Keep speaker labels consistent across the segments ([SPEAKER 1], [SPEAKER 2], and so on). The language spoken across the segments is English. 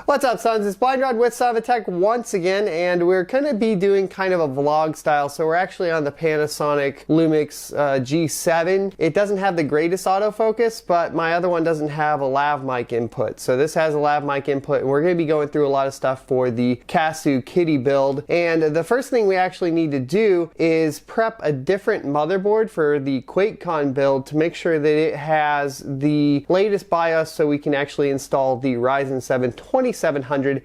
[SPEAKER 1] What's up, sons? It's Blind Rod with Tech once again, and we're going to be doing kind of a vlog style. So we're actually on the Panasonic Lumix G7. It doesn't have the greatest autofocus, but my other one doesn't have a lav mic input. So this has a lav mic input, and we're going to be going through a lot of stuff for the Casu Kitty build. And the first thing we actually need to do is prep a different motherboard for the QuakeCon build to make sure that it has the latest BIOS so we can actually install the Ryzen 7 2700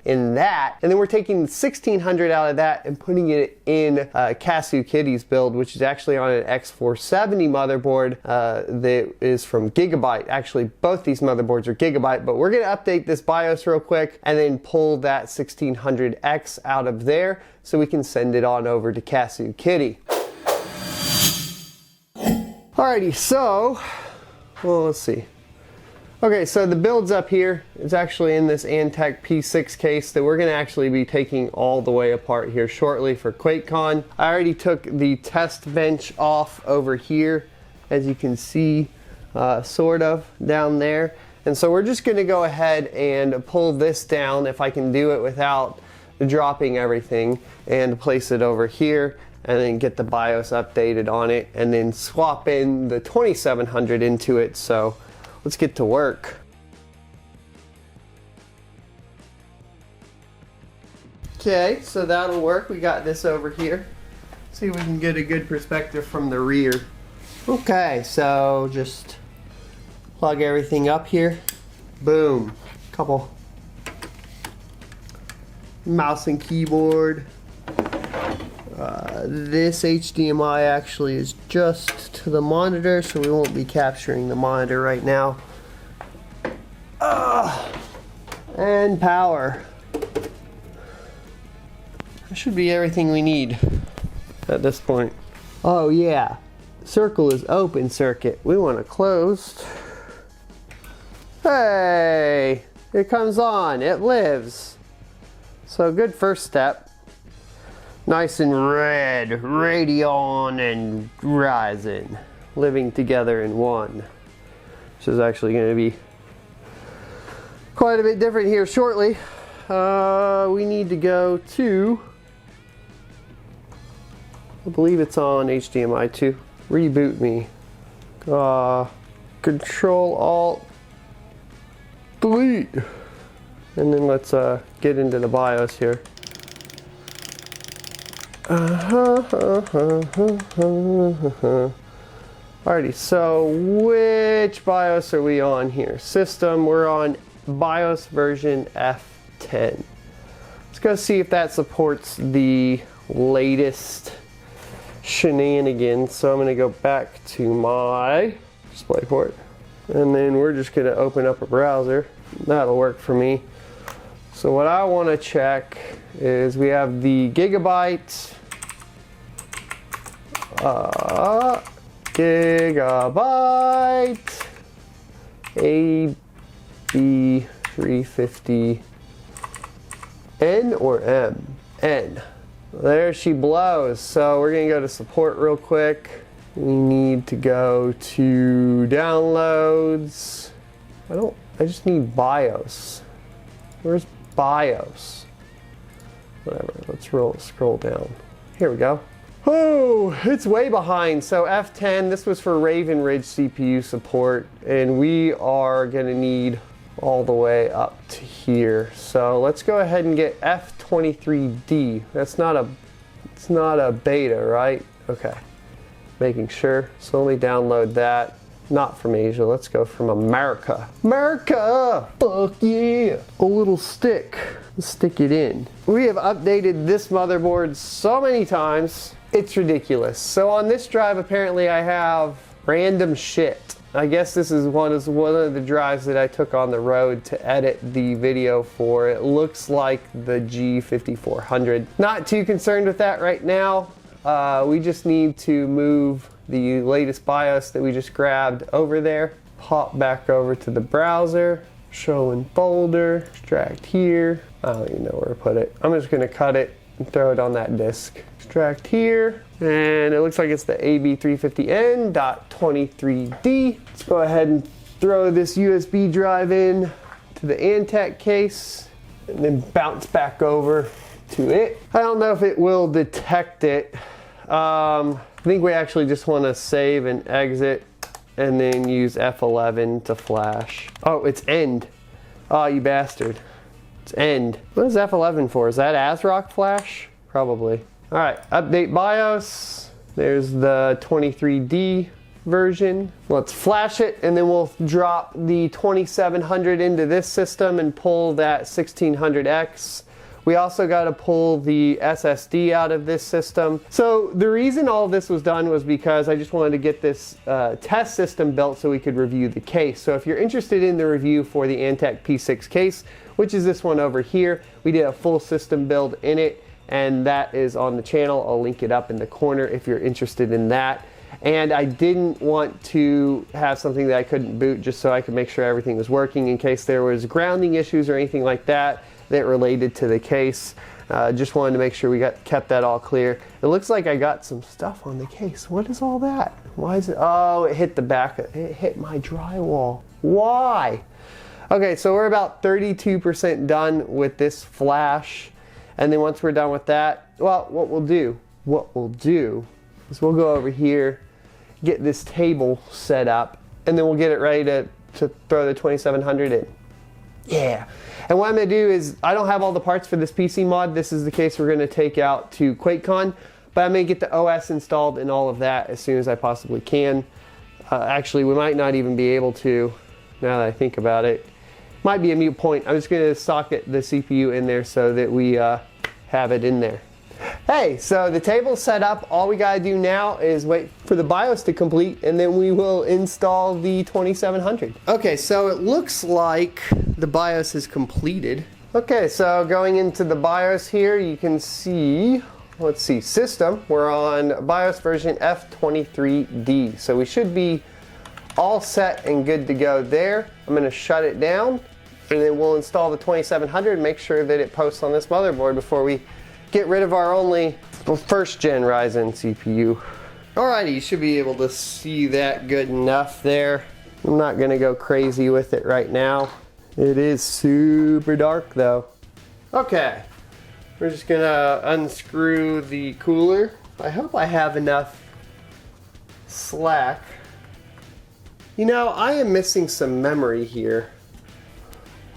[SPEAKER 1] in that, and then we're taking 1600 out of that and putting it in Casu Kitty's build, which is actually on an X470 motherboard that is from Gigabyte. Actually, both these motherboards are Gigabyte, but we're going to update this BIOS real quick and then pull that 1600X out of there so we can send it on over to Casu Kitty. Alrighty, so, well, let's see. Okay, so the build's up here. It's actually in this Antec P6 case that we're going to actually be taking all the way apart here shortly for QuakeCon. I already took the test bench off over here, as you can see, sort of down there. And so we're just going to go ahead and pull this down, if I can do it without dropping everything, and place it over here, and then get the BIOS updated on it, and then swap in the 2700 into it. So let's get to work. Okay, so that'll work. We got this over here. See if we can get a good perspective from the rear. Okay, so just plug everything up here. Boom. Couple mouse and keyboard. This HDMI actually is just to the monitor, so we won't be capturing the monitor right now. And power. That should be everything we need at this point. Oh yeah, circle is open circuit. We want it closed. Hey, it comes on, it lives. So good first step. Nice and red, Radeon and Ryzen living together in one, which is actually going to be quite a bit different here shortly. We need to go to, I believe it's on HDMI 2. Reboot me. Control Alt Delete, and then let's get into the BIOS here. Alrighty, so which BIOS are we on here? System, we're on BIOS version F10. Let's go see if that supports the latest shenanigans. So I'm going to go back to my DisplayPort, and then we're just going to open up a browser. That'll work for me. So what I want to check is we have the Gigabyte AB350N or M? N. There she blows. So we're going to go to support real quick. We need to go to downloads. I just need BIOS. Where's BIOS? Whatever, let's scroll down. Here we go. Oh, it's way behind. So F10, this was for Raven Ridge CPU support, and we are gonna need all the way up to here. So let's go ahead and get F23D. It's not a beta, right? Okay, making sure. So let me download that. Not from Asia, let's go from America. America! Fuck yeah! A little stick. Let's stick it in. We have updated this motherboard so many times, it's ridiculous. So on this drive, apparently I have random shit. I guess this is one of the drives that I took on the road to edit the video for. It looks like the G5400. Not too concerned with that right now. We just need to move the latest BIOS that we just grabbed over there. Pop back over to the browser, show in folder, extract here. I don't even know where to put it. I'm just gonna cut it and throw it on that disk. Extract here, and it looks like it's the AB350N.23D. Let's go ahead and throw this USB drive in to the Antec case. and then bounce back over to it. I don't know if it will detect it. I think we actually just want to save and exit and then use F11 to flash. Oh, it's end. Oh, you bastard. It's end. What is F11 for? Is that ASRock flash? Probably. All right, update BIOS. There's the 23D version. Let's flash it and then we'll drop the 2700 into this system and pull that 1600X. We also got to pull the SSD out of this system. So the reason all this was done was because I just wanted to get this test system built so we could review the case. So if you're interested in the review for the Antec P6 case, which is this one over here, we did a full system build in it, and that is on the channel. I'll link it up in the corner if you're interested in that. And I didn't want to have something that I couldn't boot just so I could make sure everything was working in case there was grounding issues or anything like that that related to the case. Just wanted to make sure we kept that all clear. It looks like I got some stuff on the case. What is all that? Why is it? Oh, it hit the back. It hit my drywall. Why? Okay, so we're about 32% done with this flash. And then once we're done with that, well, what we'll do is we'll go over here, get this table set up, and then we'll get it ready to throw the 2700 in. Yeah. And what I'm going to do is, I don't have all the parts for this PC mod. This is the case we're going to take out to QuakeCon, but I'm going to get the OS installed and all of that as soon as I possibly can. Actually, we might not even be able to, now that I think about it. Might be a moot point. I'm just going to socket the CPU in there so that we have it in there. Hey, so the table's set up. All we got to do now is wait for the BIOS to complete, and then we will install the 2700. Okay, so it looks like the BIOS is completed. Okay, so going into the BIOS here, you can see, let's see, system. We're on BIOS version F23D. So we should be all set and good to go there. I'm going to shut it down, and then we'll install the 2700 and make sure that it posts on this motherboard before we get rid of our only first gen Ryzen CPU. Alrighty, you should be able to see that good enough there. I'm not gonna go crazy with it right now. It is super dark though. Okay, we're just gonna unscrew the cooler. I hope I have enough slack. You know, I am missing some memory here.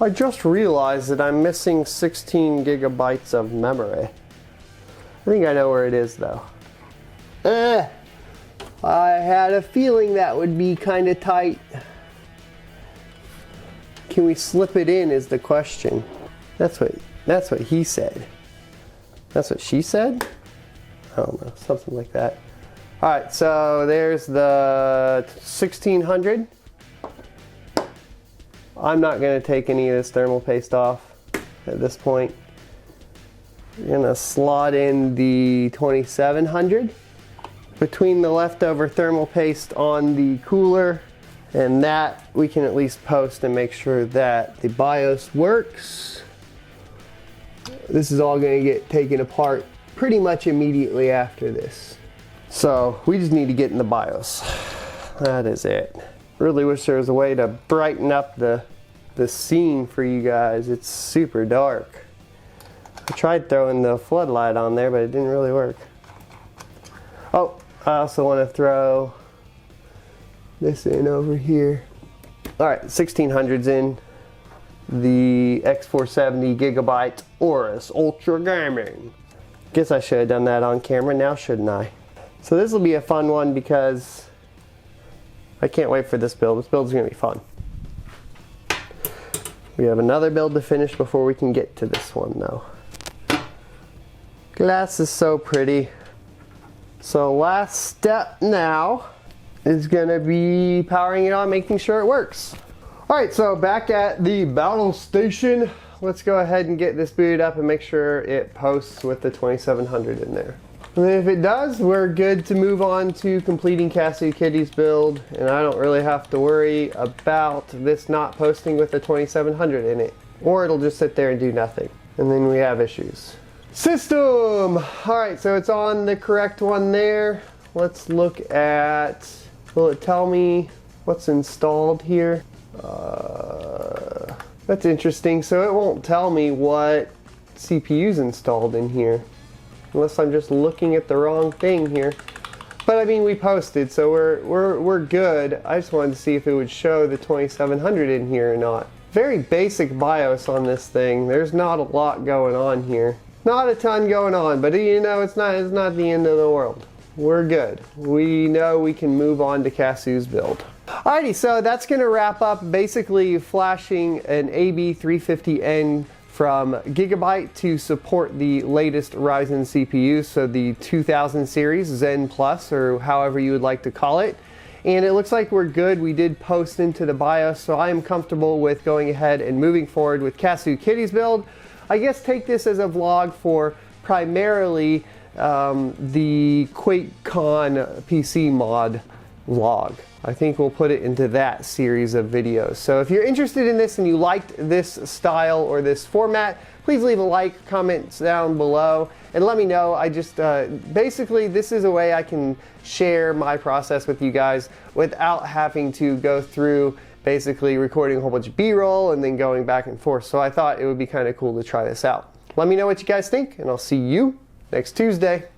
[SPEAKER 1] I just realized that I'm missing 16 gigabytes of memory. I think I know where it is though. I had a feeling that would be kind of tight. Can we slip it in is the question. That's what he said. That's what she said? I don't know, something like that. Alright, so there's the 1600. I'm not going to take any of this thermal paste off at this point. I'm going to slot in the 2700 between the leftover thermal paste on the cooler, and that we can at least post and make sure that the BIOS works. This is all going to get taken apart pretty much immediately after this. So we just need to get in the BIOS. That is it. Really wish there was a way to brighten up the scene for you guys. It's super dark. I tried throwing the floodlight on there, but it didn't really work. Oh, I also want to throw this in over here. Alright, 1600's in. The X470 Gigabyte Aorus Ultra Gaming. Guess I should have done that on camera now, shouldn't I? So this will be a fun one because I can't wait for this build. This build is going to be fun. We have another build to finish before we can get to this one though. Glass is so pretty. So last step now is going to be powering it on, making sure it works. Alright, so back at the battle station. Let's go ahead and get this booted up and make sure it posts with the 2700 in there. And if it does, we're good to move on to completing Cassidy Kitty's build, and I don't really have to worry about this not posting with the 2700 in it. Or it'll just sit there and do nothing. And then we have issues. System! Alright, so it's on the correct one there. Let's look at, will it tell me what's installed here? That's interesting. So it won't tell me what CPU's installed in here, unless I'm just looking at the wrong thing here. But I mean, we posted, so we're good. I just wanted to see if it would show the 2700 in here or not. Very basic BIOS on this thing. There's not a lot going on here. Not a ton going on, but you know, it's not the end of the world. We're good. We know we can move on to Casu's build. Alrighty, so that's gonna wrap up basically flashing an AB350N from Gigabyte to support the latest Ryzen CPU, so the 2000 series, Zen Plus, or however you would like to call it. And it looks like we're good. We did post into the BIOS, so I am comfortable with going ahead and moving forward with Casu Kitty's build. I guess take this as a vlog for primarily the QuakeCon PC mod vlog. I think we'll put it into that series of videos. So if you're interested in this and you liked this style or this format, please leave a like, comments down below, and let me know. I just, basically this is a way I can share my process with you guys without having to go through basically recording a whole bunch of B-roll and then going back and forth. So I thought it would be kind of cool to try this out. Let me know what you guys think, and I'll see you next Tuesday.